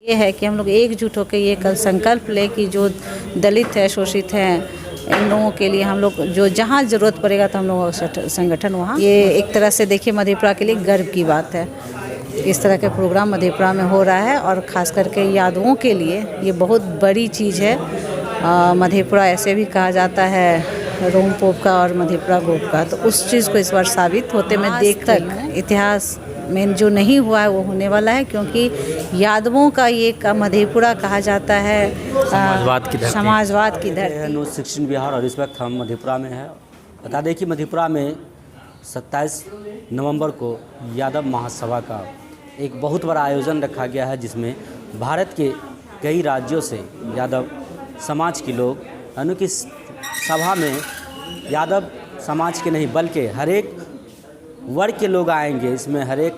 ये है कि हम लोग एकजुट होकर ये कल संकल्प ले कि जो दलित है, शोषित हैं, इन लोगों के लिए हम लोग जो जहाँ ज़रूरत पड़ेगा तो हम लोग संगठन वहाँ, ये एक तरह से देखिए मधेपुरा के लिए गर्व की बात है। इस तरह के प्रोग्राम मधेपुरा में हो रहा है और ख़ास करके यादवों के लिए ये बहुत बड़ी चीज़ है। मधेपुरा ऐसे भी कहा जाता है रोम पोप का और मधेपुरा गोप का, तो उस चीज़ को इस बार साबित होते मैं देख तक इतिहास में जो नहीं हुआ है वो होने वाला है, क्योंकि यादवों का ये मधेपुरा कहा जाता है समाजवाद की धरती। न्यूज़ 16 बिहार और इस वक्त हम मधेपुरा में हैं। बता दें कि मधेपुरा में 27 नवंबर को यादव महासभा का एक बहुत बड़ा आयोजन रखा गया है, जिसमें भारत के कई राज्यों से यादव समाज के लोग यानी सभा में यादव समाज के नहीं बल्कि हर एक वर्ग के लोग आएंगे। इसमें हर एक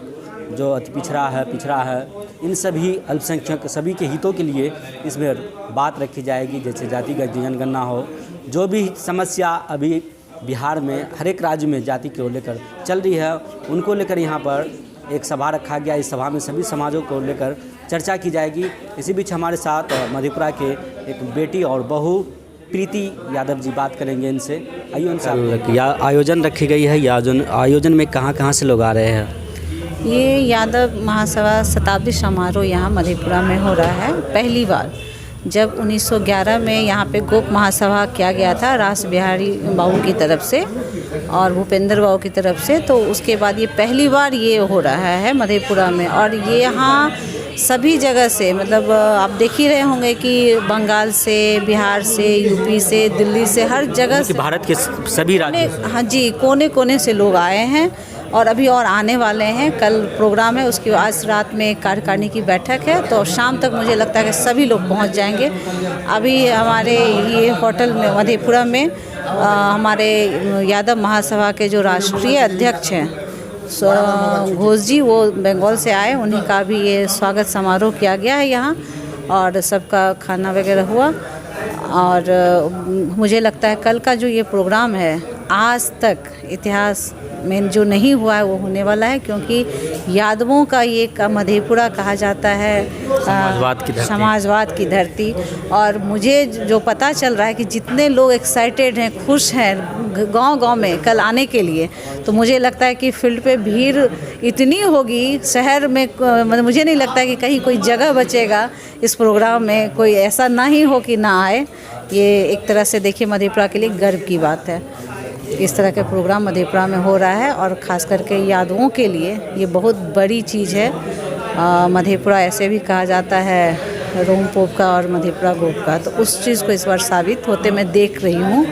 जो अति पिछड़ा है, इन सभी अल्पसंख्यक सभी के हितों के लिए इसमें बात रखी जाएगी। जैसे जातिगत जनगणना हो, जो भी समस्या अभी बिहार में हर एक राज्य में जाति को लेकर चल रही है, उनको लेकर यहाँ पर एक सभा रखा गया। इस सभा में सभी समाजों को लेकर चर्चा की जाएगी। इसी बीच हमारे साथ मधेपुरा के एक बेटी और बहू प्रीति यादव जी बात करेंगे इनसे। आइए उनसे। आयोजन रखी गई है, आयोजन में कहाँ से लोग आ रहे हैं? ये यादव महासभा शताब्दी समारोह यहाँ मधेपुरा में हो रहा है। पहली बार जब 1911 में यहाँ पे गोप महासभा किया गया था रास बिहारी बाबू की तरफ से और भूपेंद्र बाबू की तरफ से, तो उसके बाद ये पहली बार ये हो रहा है मधेपुरा में। और ये यहाँ सभी जगह से, मतलब आप देख ही रहे होंगे कि बंगाल से, बिहार से, यूपी से, दिल्ली से, हर जगह से, भारत के सभी राज्य, हाँ जी, कोने कोने से लोग आए हैं और अभी और आने वाले हैं। कल प्रोग्राम है, उसकी आज रात में कार्यकारिणी की बैठक है, तो शाम तक मुझे लगता है कि सभी लोग पहुंच जाएंगे। अभी हमारे ये होटल में मधेपुरा में हमारे यादव महासभा के जो राष्ट्रीय अध्यक्ष हैं घोष जी, वो बंगाल से आए, उन्हीं का भी ये स्वागत समारोह किया गया है यहाँ और सबका खाना वगैरह हुआ। और मुझे लगता है कल का जो ये प्रोग्राम है आज तक इतिहास में जो नहीं हुआ है वो होने वाला है, क्योंकि यादवों का ये मधेपुरा कहा जाता है समाजवाद की धरती। और मुझे जो पता चल रहा है कि जितने लोग एक्साइटेड हैं, खुश हैं गांव-गांव में कल आने के लिए, तो मुझे लगता है कि फील्ड पे भीड़ इतनी होगी शहर में, मतलब मुझे नहीं लगता कि कहीं कोई जगह बचेगा इस प्रोग्राम में, कोई ऐसा ना ही हो कि ना आए। ये एक तरह से देखिए मधेपुरा के लिए गर्व की बात है। इस तरह के प्रोग्राम मधेपुरा में हो रहा है और ख़ास करके यादवों के लिए ये बहुत बड़ी चीज़ है। मधेपुरा ऐसे भी कहा जाता है रोम पोप का और मधेपुरा गोप का, तो उस चीज़ को इस बार साबित होते मैं देख रही हूँ।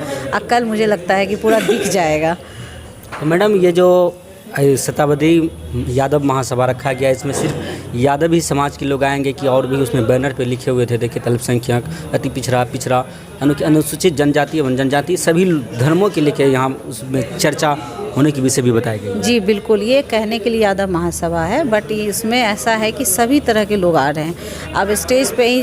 कल मुझे लगता है कि पूरा दिख जाएगा। तो मैडम, ये जो शताब्दी यादव महासभा रखा गया, इसमें सिर्फ यादव ही समाज के लोग आएंगे कि और भी उसमें बैनर पे लिखे हुए थे, देखिए अल्पसंख्यक, अति पिछड़ा, अनुसूचित जनजाति एवं जनजाति, सभी धर्मों के लेके यहाँ उसमें चर्चा होने की विषय भी बताया गया। जी बिल्कुल, ये कहने के लिए यादव महासभा है, बट इसमें ऐसा है कि सभी तरह के लोग आ रहे हैं। अब स्टेज पे ही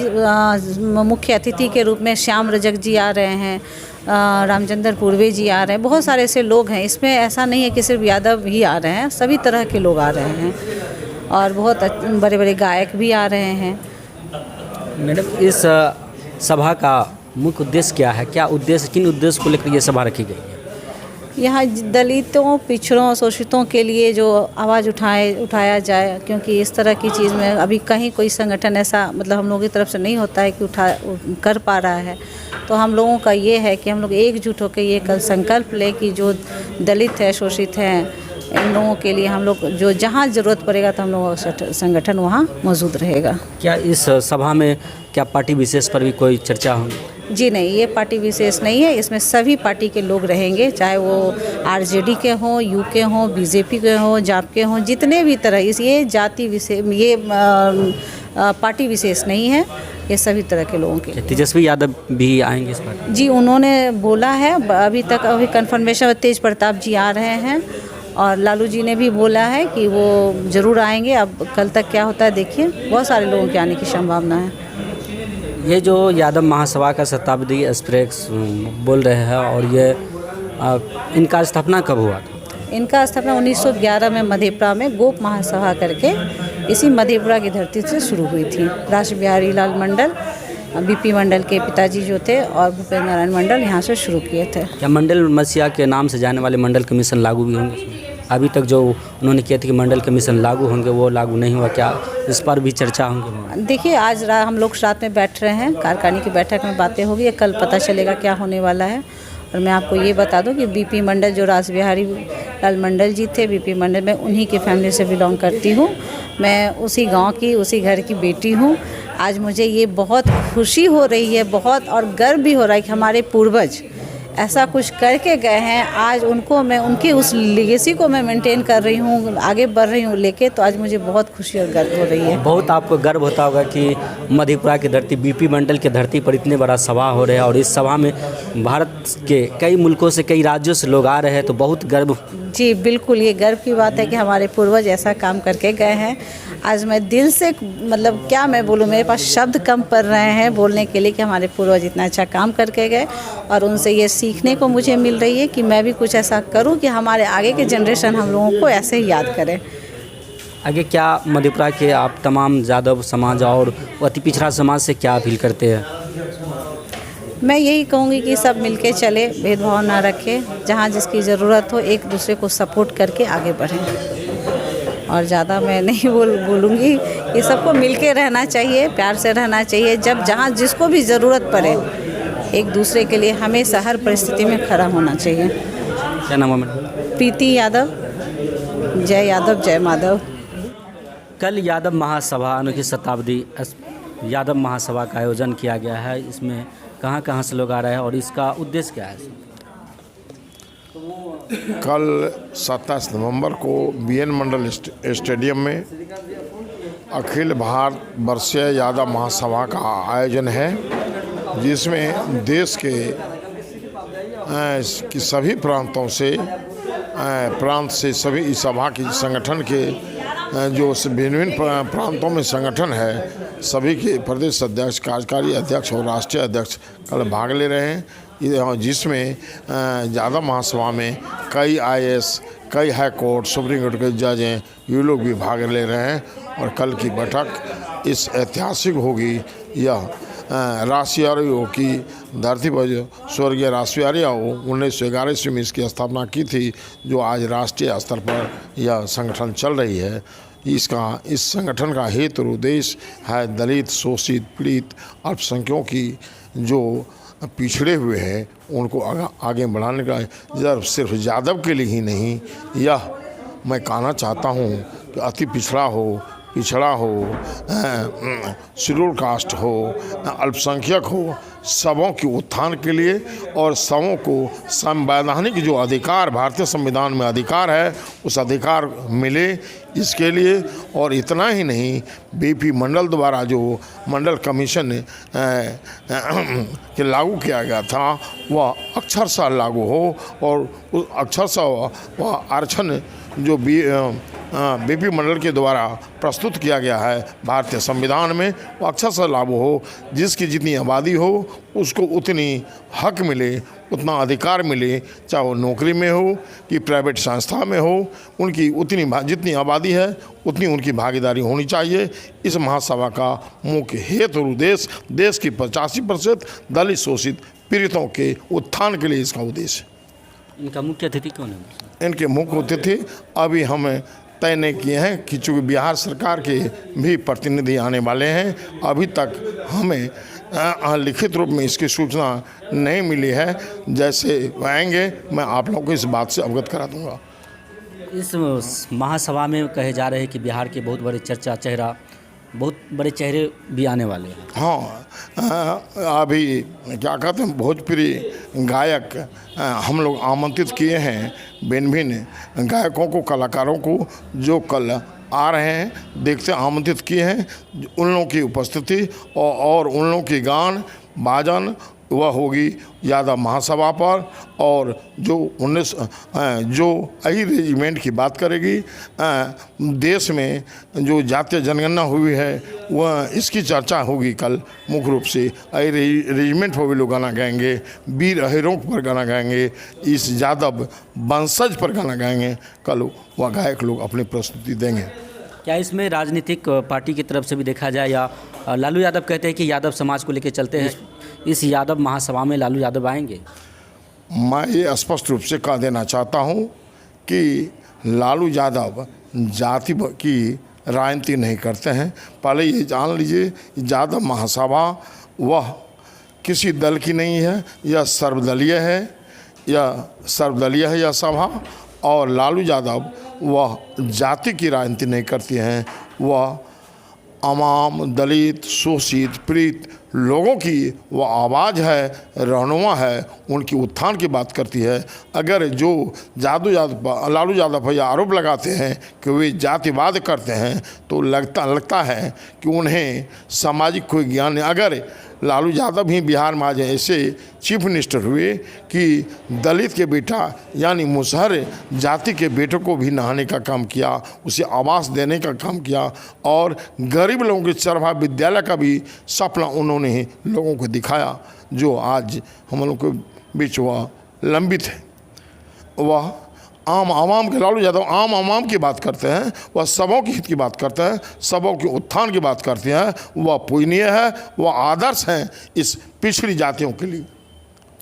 मुख्य अतिथि के रूप में श्याम रजक जी आ रहे हैं, रामचंद्र पूर्वे जी आ रहे हैं, बहुत सारे ऐसे लोग हैं। इसमें ऐसा नहीं है कि सिर्फ यादव ही आ रहे हैं, सभी तरह के लोग आ रहे हैं और बहुत बड़े बड़े गायक भी आ रहे हैं। मैडम, इस सभा का मुख्य उद्देश्य क्या है? किन उद्देश्य को लेकर ये सभा रखी गई है? यहाँ दलितों, पिछड़ों, शोषितों के लिए जो आवाज़ उठाया जाए, क्योंकि इस तरह की चीज़ में अभी कहीं कोई संगठन ऐसा, मतलब हम लोगों की तरफ से नहीं होता है कि कर पा रहा है। तो हम लोगों का ये है कि हम लोग एकजुट होकर ये कल संकल्प ले कि जो दलित है, शोषित हैं, इन लोगों के लिए हम लोग जो जहाँ ज़रूरत पड़ेगा तो हम लोग संगठन वहाँ मौजूद रहेगा। क्या इस सभा में क्या पार्टी विशेष पर भी कोई चर्चा होगी? जी नहीं, ये पार्टी विशेष नहीं है। इसमें सभी पार्टी के लोग रहेंगे, चाहे वो आरजेडी के हों, यू के हों, बीजेपी के हों, जाप के हों, जितने भी तरह, ये जाति विशेष, ये पार्टी विशेष नहीं है, ये सभी तरह के लोगों के। तेजस्वी यादव भी आएंगे इस बार? जी, उन्होंने बोला है, अभी कन्फर्मेशन तेज प्रताप जी आ रहे हैं और लालू जी ने भी बोला है कि वो ज़रूर आएंगे। अब कल तक क्या होता है देखिए, बहुत सारे लोगों के आने की संभावना है। ये जो यादव महासभा का शताब्दी एक्सप्रेस बोल रहे हैं, और ये इनका स्थापना कब हुआ था? इनका स्थापना 1911 में मधेपुरा में गोप महासभा करके इसी मधेपुरा की धरती से शुरू हुई थी। रास बिहारी लाल मंडल बीपी मंडल के पिताजी जो थे और भूपेंद्र नारायण मंडल यहाँ से शुरू किए थे। क्या मंडल मसीहा के नाम से जाने वाले मंडल कमीशन लागू भी होंगे? अभी तक जो उन्होंने किया था कि मंडल कमीशन लागू होंगे, वो लागू नहीं हुआ, क्या इस पर भी चर्चा होंगी? देखिए, आज हम लोग रात में बैठ रहे हैं, कार्यकारिणी की बैठक में बातें होगी, कल पता चलेगा क्या होने वाला है। और मैं आपको ये बता दूं कि बीपी मंडल जो रास बिहारी लाल मंडल जी थे, बीपी मंडल में उन्हीं की फैमिली से बिलोंग करती हूँ। मैं उसी गांव की, उसी घर की बेटी हूँ। आज मुझे ये बहुत खुशी हो रही है, बहुत, और गर्व भी हो रहा है कि हमारे पूर्वज ऐसा कुछ करके गए हैं। आज उनको मैं, उनकी उस लेगेसी को मैं मेंटेन कर रही हूँ, आगे बढ़ रही हूँ लेके, तो आज मुझे बहुत खुशी और गर्व हो रही है। बहुत आपको गर्व होता होगा कि मधेपुरा की धरती, बीपी मंडल की धरती पर इतने बड़ा सभा हो रहा है और इस सभा में भारत के कई मुल्कों से, कई राज्यों से लोग आ रहे हैं, तो बहुत गर्व। जी बिल्कुल, ये गर्व की बात है कि हमारे पूर्वज ऐसा काम करके गए हैं। आज मैं दिल से, मतलब क्या मैं बोलूँ, मेरे पास शब्द कम पड़ रहे हैं बोलने के लिए कि हमारे पूर्वज इतना अच्छा काम करके गए, और उनसे ये सीखने को मुझे मिल रही है कि मैं भी कुछ ऐसा करूं कि हमारे आगे के जनरेशन हम लोगों को ऐसे ही याद करें। आगे क्या मधेपुरा के आप तमाम यादव समाज और अति पिछड़ा समाज से क्या अपील करते हैं? मैं यही कहूँगी कि सब मिलके चले, भेदभाव ना रखें, जहाँ जिसकी ज़रूरत हो एक दूसरे को सपोर्ट करके आगे बढ़ें। और ज़्यादा मैं नहीं बोलूँगी, ये सबको मिलके रहना चाहिए, प्यार से रहना चाहिए। जब जहाँ जिसको भी ज़रूरत पड़े, एक दूसरे के लिए हमेशा हर परिस्थिति में खड़ा होना चाहिए। क्या नाम है मैडम? प्रीति यादव। जय यादव जय माधव। कल यादव महासभा, अनोखी शताब्दी यादव महासभा का आयोजन किया गया है। इसमें कहाँ कहाँ से लोग आ रहे हैं और इसका उद्देश्य क्या है? कल 27 नवंबर को बीएन मंडल स्टेडियम में अखिल भारत वर्षीय यादव महासभा का आयोजन है, जिसमें देश के सभी प्रांतों से सभी इस सभा की संगठन के जो भिन्न प्रांतों में संगठन है, सभी के प्रदेश अध्यक्ष, कार्यकारी अध्यक्ष और राष्ट्रीय अध्यक्ष कल भाग ले रहे हैं, जिसमें यादव महासभा में कई IAS, कई हाई कोर्ट, सुप्रीम कोर्ट के जज हैं, ये लोग भी भाग ले रहे हैं। और कल की बैठक इस ऐतिहासिक होगी। यह रासबिहारियों की धरती पर जो स्वर्गीय रासबिहारी 1911 ईस्वी में इसकी स्थापना की थी, जो आज राष्ट्रीय स्तर पर यह संगठन चल रही है। इस संगठन का हेतु उद्देश्य है दलित, शोषित, पीड़ित, अल्पसंख्यकों की जो पिछड़े हुए हैं उनको आगे बढ़ाने का। सिर्फ यादव के लिए ही नहीं, यह मैं कहना चाहता हूँ कि अति पिछड़ा हो, शेड्यूल कास्ट हो, अल्पसंख्यक हो, सबों के उत्थान के लिए और सबों को संवैधानिक जो अधिकार भारतीय संविधान में अधिकार है, उस अधिकार मिले, इसके लिए। और इतना ही नहीं, बीपी मंडल द्वारा जो मंडल कमीशन के लागू किया गया था, वह अक्षरशः लागू हो, और उस अक्षरशः वह आरक्षण जो बीपी मंडल के द्वारा प्रस्तुत किया गया है भारतीय संविधान में, वो अक्षरशः लागू हो। जिसकी जितनी आबादी हो उसको उतनी हक मिले, उतना अधिकार मिले, चाहे वो नौकरी में हो कि प्राइवेट संस्था में हो, उनकी उतनी जितनी आबादी है उतनी उनकी भागीदारी होनी चाहिए। इस महासभा का मुख्य हेतु और उद्देश्य देश की 85% दलित, शोषित, पीड़ितों के उत्थान के लिए इसका उद्देश्य। इनका मुख्य अतिथि कौन है? इनके मुख्य अतिथि अभी हमें तय नहीं किए हैं कि चूँकि बिहार सरकार के भी प्रतिनिधि आने वाले हैं, अभी तक हमें लिखित रूप में इसकी सूचना नहीं मिली है। जैसे आएंगे मैं आप लोगों को इस बात से अवगत करा दूंगा। इस महासभा में कहे जा रहे हैं कि बिहार के बहुत बहुत बड़े चेहरे भी आने वाले हैं। हाँ, अभी क्या कहते हैं, भोजपुरी गायक हम लोग आमंत्रित किए हैं, भिन्न गायकों को, कलाकारों को, जो कल आ रहे हैं, देखते आमंत्रित किए हैं। उन लोगों की उपस्थिति और उन लोगों की गान बाजन वह होगी यादव महासभा पर। और जो आई रेजिमेंट की बात करेगी, देश में जो जातीय जनगणना हुई है वह इसकी चर्चा होगी कल मुख्य रूप से। आई रेजिमेंट पर भी लोग गाना गाएंगे, वीर अहिरों पर गाना गाएंगे, इस यादव वंशज पर गाना गाएंगे। कल वह गायक लोग अपनी प्रस्तुति देंगे। क्या इसमें राजनीतिक पार्टी की तरफ से भी देखा जाए, या लालू यादव कहते हैं कि यादव समाज को लेकर चलते हैं, इस यादव महासभा में लालू यादव आएंगे? मैं ये स्पष्ट रूप से कह देना चाहता हूँ कि लालू यादव जाति की राजनीति नहीं करते हैं। पहले ये जान लीजिए, यादव महासभा वह किसी दल की नहीं है, यह सर्वदलीय है, यह सभा। और लालू यादव वह जाति की राजनीति नहीं करती हैं, वह अवाम, दलित, शोषित, पीड़ित लोगों की वह आवाज़ है, रहनुमा है, उनकी उत्थान की बात करती है। अगर जो लालू यादव पर आरोप लगाते हैं कि वे जातिवाद करते हैं, तो लगता है कि उन्हें सामाजिक कोई ज्ञान नहीं। अगर लालू यादव ही बिहार में आज ऐसे चीफ मिनिस्टर हुए कि दलित के बेटा यानी मुसहर जाति के बेटों को भी नहाने का काम किया, उसे आवास देने का काम किया, और गरीब लोगों के चरवा विद्यालय का भी सपना उन्होंने लोगों को दिखाया, जो आज हम लोग के बीच वह लंबित है। वह आम आवाम के, लालू यादव आम आवाम की बात करते हैं, वह सबों की हित की बात करते हैं, सबों के उत्थान की बात करते हैं। वह पूजनीय है, वह आदर्श हैं इस पिछड़ी जातियों के लिए।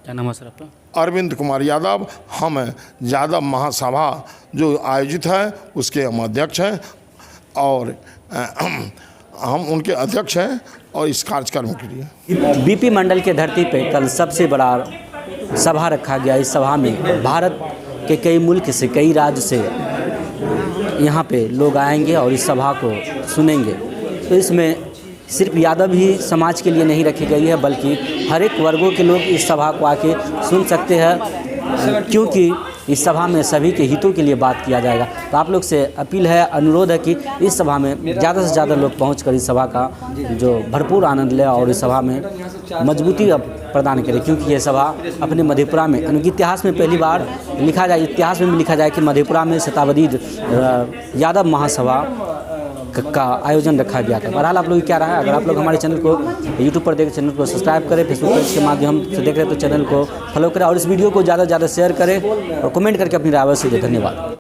क्या नाम है सर आपका? अरविंद कुमार यादव। हम यादव महासभा जो आयोजित है उसके हम अध्यक्ष हैं, और हम उनके अध्यक्ष हैं और इस कार्यक्रम के लिए बीपी मंडल के धरती पे कल सबसे बड़ा सभा रखा गया। इस सभा में भारत के कई मुल्क से, कई राज्य से यहाँ पे लोग आएंगे और इस सभा को सुनेंगे। तो इसमें सिर्फ यादव ही समाज के लिए नहीं रखी गई है, बल्कि हर एक वर्गों के लोग इस सभा को आके सुन सकते हैं, क्योंकि इस सभा में सभी के हितों के लिए बात किया जाएगा। तो आप लोग से अपील है, अनुरोध है कि इस सभा में ज़्यादा से ज़्यादा लोग पहुंचकर इस सभा का जो भरपूर आनंद लें और इस सभा में मजबूती प्रदान करें, क्योंकि ये सभा अपने मधेपुरा में, यानी इतिहास में पहली बार लिखा जाए, इतिहास में भी लिखा जाए कि मधेपुरा में शताब्दी यादव महासभा का आयोजन रखा गया था। बहरहाल आप लोग क्या रहा है? अगर आप लोग हमारे चैनल को यूट्यूब पर देखें, चैनल को सब्सक्राइब करें, फेसबुक पेज के माध्यम से देख रहे हैं तो चैनल को फॉलो करें, और इस वीडियो को ज़्यादा से ज़्यादा शेयर करें और कमेंट करके अपनी राय अवश्य दें। धन्यवाद।